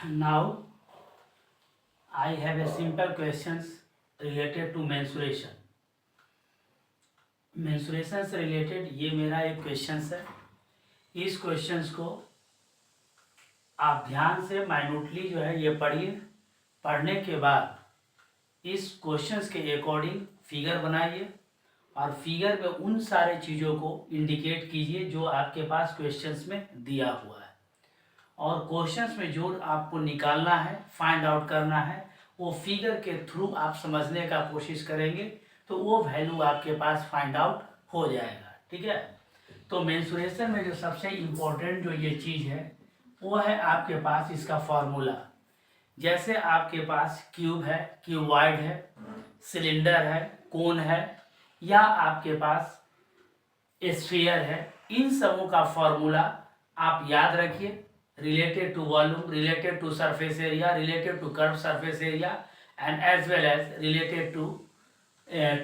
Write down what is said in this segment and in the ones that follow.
Now I have a simple questions related to mensuration. Mensuration से related ये मेरा एक क्वेश्चंस है। इस क्वेश्चंस को आप ध्यान से माइन्यूटली जो है ये पढ़िए। पढ़ने के बाद इस क्वेश्चंस के अकॉर्डिंग फिगर बनाइए और फिगर में उन सारे चीज़ों को इंडिकेट कीजिए जो आपके पास क्वेश्चंस में दिया हुआ है। और क्वेश्चंस में जो आपको निकालना है, फाइंड आउट करना है, वो फिगर के थ्रू आप समझने का कोशिश करेंगे तो वो वैल्यू आपके पास फाइंड आउट हो जाएगा। ठीक है। तो मेंसुरेशन में जो सबसे इम्पोर्टेंट जो ये चीज़ है वो है आपके पास इसका फॉर्मूला। जैसे आपके पास क्यूब है, क्यूबॉइड है, सिलेंडर है, कोन है या आपके पास स्फीयर है, इन सबों का फॉर्मूला आप याद रखिए। related to volume, related to surface area, related to curved surface area and as well as related to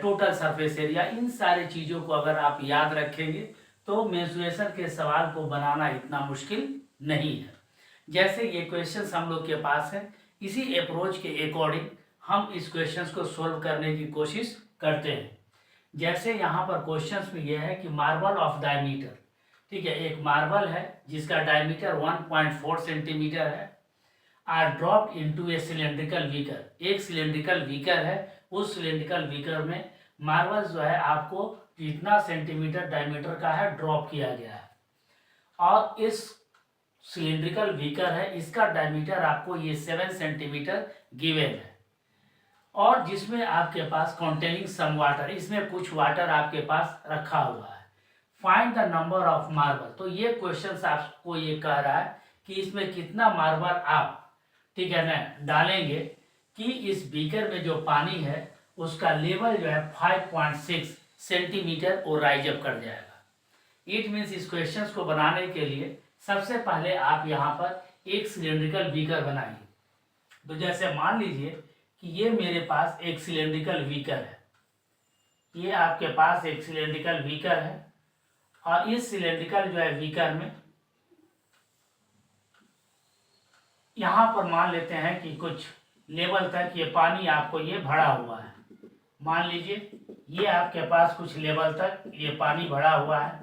total surface area। इन सारी चीज़ों को अगर आप याद रखेंगे तो मेंसुरेशन के सवाल को बनाना इतना मुश्किल नहीं है। जैसे ये क्वेश्चंस हम लोग के पास है, इसी अप्रोच के अकॉर्डिंग हम इस क्वेश्चंस को सोल्व करने की कोशिश करते हैं। जैसे यहाँ पर क्वेश्चंस में यह है कि मार्बल ऑफ डायमीटर, ठीक है, एक मार्बल है जिसका डायमीटर 1.4 सेंटीमीटर है, are dropped into a cylindrical beaker. एक सिलेंड्रिकल बीकर है, उस सिलेंड्रिकल बीकर में मार्बल जो है आपको जितना सेंटीमीटर डायमीटर का है ड्रॉप किया गया है और इस सिलेंड्रिकल बीकर है, इसका डायमीटर आपको ये 7 सेंटीमीटर गिवन है और जिसमें आपके पास कंटेनिंग सम वाटर, इसमें कुछ वाटर आपके पास रखा हुआ है। Find the number of marble. तो ये क्वेश्चन आपको ये कह रहा है कि इसमें कितना मार्बल आप, ठीक है ना, डालेंगे कि इस बीकर में जो पानी है उसका लेवल जो है 5.6 सेंटीमीटर और राइज अप कर जाएगा। इट मीन्स इस क्वेश्चन को बनाने के लिए सबसे पहले आप यहाँ पर एक सिलेंड्रिकल बीकर बनाइए। तो जैसे मान लीजिए कि ये मेरे पास एक सिलेंड्रिकल बीकर है, ये आपके पास एक सिलेंड्रिकल बीकर है और इस सिलेंड्रिकल जो है बीकर में यहाँ पर मान लेते हैं कि कुछ लेवल तक ये पानी आपको ये भरा हुआ है। मान लीजिए ये आपके पास कुछ लेवल तक ये पानी भरा हुआ है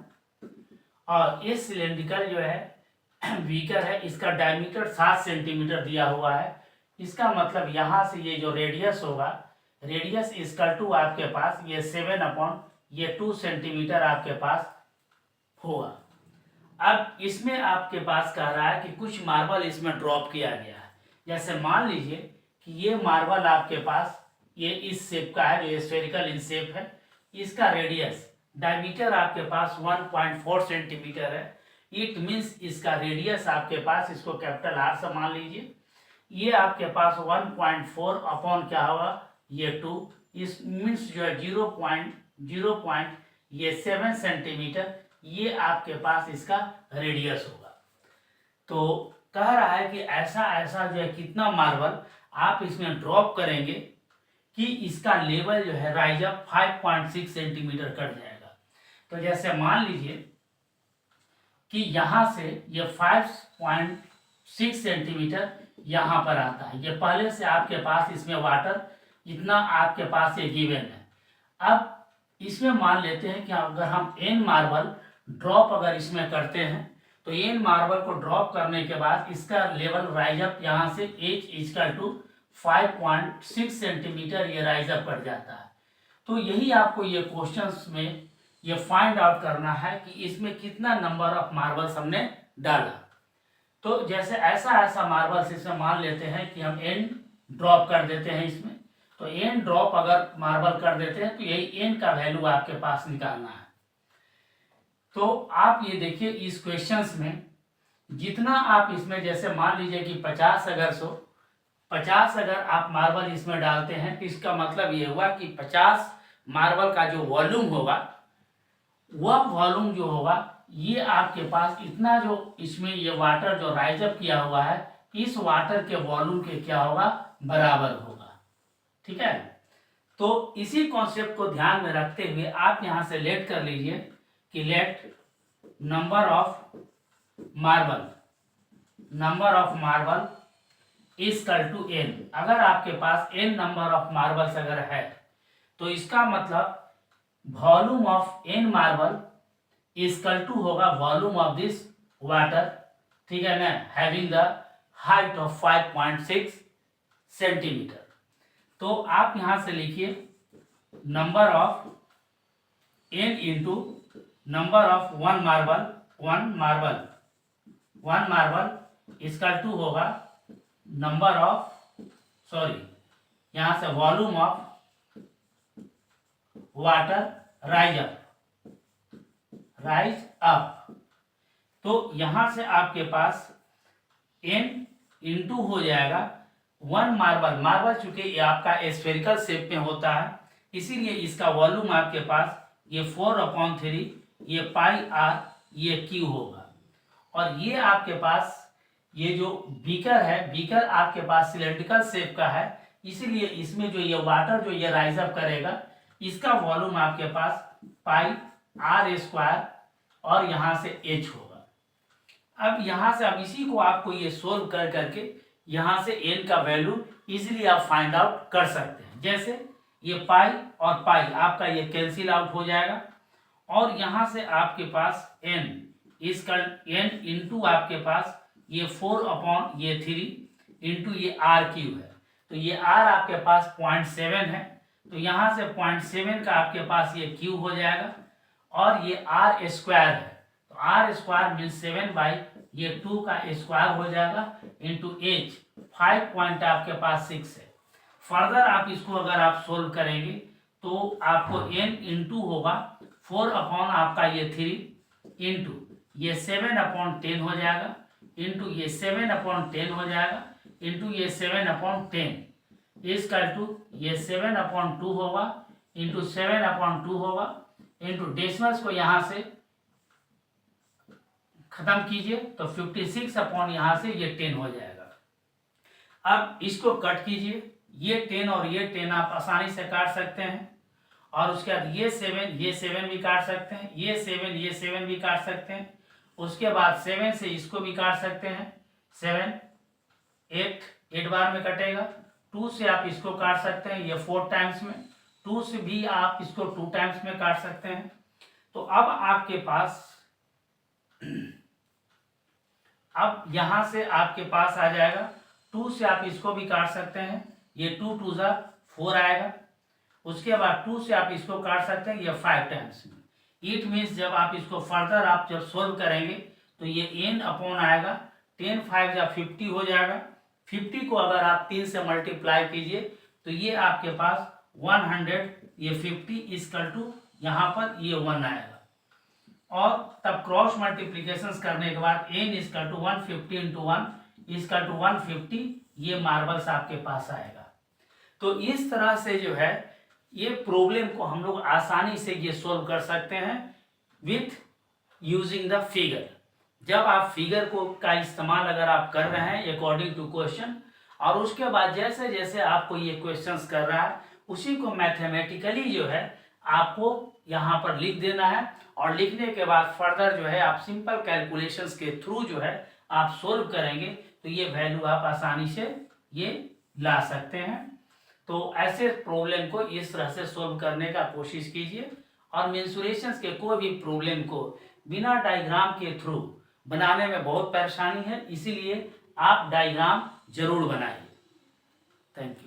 और इस सिलेंड्रिकल जो है बीकर है, इसका डायमीटर 7 सेंटीमीटर दिया हुआ है। इसका मतलब यहाँ से ये जो रेडियस होगा, रेडियस इक्वल टू आपके पास ये 7/2 सेंटीमीटर आपके पास होगा। अब इसमें आपके पास कह रहा है कि कुछ मार्बल इसमें ड्रॉप किया गया है। जैसे मान लीजिए कि ये मार्बल आपके पास ये इस शेप का है, जो स्फेरिकल इन शेप है, इसका रेडियस डायमीटर आपके पास 1.4 सेंटीमीटर है। इट मीन्स इसका रेडियस आपके पास, इसको कैपिटल आर से मान लीजिए, ये आपके पास 1.4 अपॉन क्या होगा ये 2, इस मीन्स जो है 0.7 सेंटीमीटर ये आपके पास इसका रेडियस होगा। तो कह रहा है कि ऐसा ऐसा जो है कितना मार्बल आप इसमें ड्रॉप करेंगे कि इसका लेवल जो है राइज अप 5.6 सेंटीमीटर कर जाएगा। तो जैसे मान लीजिए कि यहाँ से ये 5.6 सेंटीमीटर यहाँ पर आता है। ये पहले से आपके पास इसमें वाटर इतना आपके पास ये गिवन है। अब इसमें मान लेते हैं कि अगर हम n मार्बल ड्रॉप अगर इसमें करते हैं तो n मार्बल को ड्रॉप करने के बाद इसका लेवल राइज अप यहाँ से h इक्वल टू 5.6 सेंटीमीटर ये राइज अप कर जाता है। तो यही आपको ये क्वेश्चंस में ये फाइंड आउट करना है कि इसमें कितना नंबर ऑफ मार्बल्स हमने डाला। तो जैसे ऐसा ऐसा मार्बल्स इसमें मान लेते हैं कि हम n ड्रॉप कर देते हैं इसमें, तो n ड्रॉप अगर मार्बल कर देते हैं तो यही n का वैल्यू आपके पास निकालना है। तो आप ये देखिए इस क्वेश्चंस में जितना आप इसमें, जैसे मान लीजिए कि 50 अगर आप मार्बल इसमें डालते हैं तो इसका मतलब ये हुआ कि 50 मार्बल का जो वॉल्यूम होगा, वह वॉल्यूम जो होगा ये आपके पास इतना जो इसमें ये वाटर जो राइज अप किया हुआ है, इस वाटर के वॉल्यूम के क्या होगा बराबर होगा। ठीक है। तो इसी कॉन्सेप्ट को ध्यान में रखते हुए आप यहाँ से लेट कर लीजिए कि let number of marble equal to n। अगर आपके पास n नंबर ऑफ मार्बल्स अगर है तो इसका मतलब volume of n marble equal to होगा वॉल्यूम ऑफ दिस वाटर, ठीक है ना, having the height of 5.6 centimetre. तो आप यहां से लिखिए number of n into number of one marble equal to होगा नंबर ऑफ, सॉरी यहां से volume of water rise up. तो यहां से आपके पास n इंटू हो जाएगा वन मार्बल चूंकि ये आपका स्फेरिकल शेप में होता है, इसीलिए इसका वॉल्यूम आपके पास ये 4/3 ये पाई आर ये क्यू होगा। और ये आपके पास ये जो बीकर है, बीकर आपके पास सिलेंड्रिकल शेप का है, इसीलिए इसमें जो ये वाटर जो ये राइज अप करेगा इसका वॉल्यूम आपके पास पाई आर स्क्वायर और यहां से h होगा। अब यहां से अब इसी को आपको ये सोल्व कर करके यहां से n का वैल्यू इजीली आप फाइंड आउट कर सकते हैं। जैसे ये पाई और पाई आपका ये कैंसिल आउट हो जाएगा और यहां से आपके पास n इंटू आपके पास ये 4/3 इंटू ये r क्यूब है, तो ये r आपके पास 0.7 है, तो यहां से 0.7 का आपके पास ये क्यूब हो जाएगा और ये r स्क्वायर है, तो r स्क्वायर मीन 7 बाई ये 2 का स्क्वायर हो जाएगा इंटू h 5 पॉइंट आपके पास 6 है। फर्दर आप इसको अगर आप सोल्व करेंगे तो आपको n इंटू होगा 4 अपॉन आपका ये 3 इंटू ये 7/10 हो जाएगा इंटू ये 7/10 हो जाएगा इंटू ये 7/10 इक्वल टू ये 7/2 होगा इंटू 7/2 होगा इंटू डेसिमल्स को यहाँ से खत्म कीजिए तो 56 अपॉन यहाँ से ये 10 हो जाएगा। अब इसको कट कीजिए, ये 10 और ये 10 आप आसानी से काट सकते हैं और उसके बाद ये 7 भी काट सकते हैं, ये 7 भी काट सकते हैं, उसके बाद 7 से इसको भी काट सकते हैं, 8 बार में कटेगा, 2 से आप इसको काट सकते हैं ये 4 टाइम्स में, 2 से भी आप इसको 2 टाइम्स में काट सकते हैं। तो अब आपके पास अब यहां से आपके पास आ जाएगा 2 से आप इसको भी काट सकते हैं, ये 2 2 जा 4 आएगा, उसके बाद 2 से आप इसको काट सकते हैं ये 5 टाइम्स में। इट मीन्स जब आप इसको फर्दर आप जब सोल्व करेंगे तो ये n अपॉन आएगा 10 5 या 50 हो जाएगा। 50 को अगर आप 3 से मल्टीप्लाई कीजिए तो ये आपके पास 100 ये 50 इक्वल टू यहाँ पर ये 1 आएगा और तब क्रॉस मल्टीप्लीकेशन करने के बाद n equal to 150 into 1 equal to 150 ये मार्बल्स आपके पास आएगा। तो इस तरह से जो है ये प्रॉब्लम को हम लोग आसानी से ये सोल्व कर सकते हैं विथ यूजिंग द फिगर। जब आप फिगर को का इस्तेमाल अगर आप कर रहे हैं अकॉर्डिंग टू क्वेश्चन और उसके बाद जैसे जैसे आपको ये क्वेश्चंस कर रहा है उसी को मैथमेटिकली जो है आपको यहाँ पर लिख देना है और लिखने के बाद फर्दर जो है आप सिंपल कैलकुलेशंस के थ्रू जो है आप सोल्व करेंगे तो ये वैल्यू आप आसानी से ये ला सकते हैं। तो ऐसे प्रॉब्लम को इस तरह से सोल्व करने का कोशिश कीजिए और मेंसुरेशंस के कोई भी प्रॉब्लम को बिना डायग्राम के थ्रू बनाने में बहुत परेशानी है, इसीलिए आप डायग्राम जरूर बनाइए। Thank you.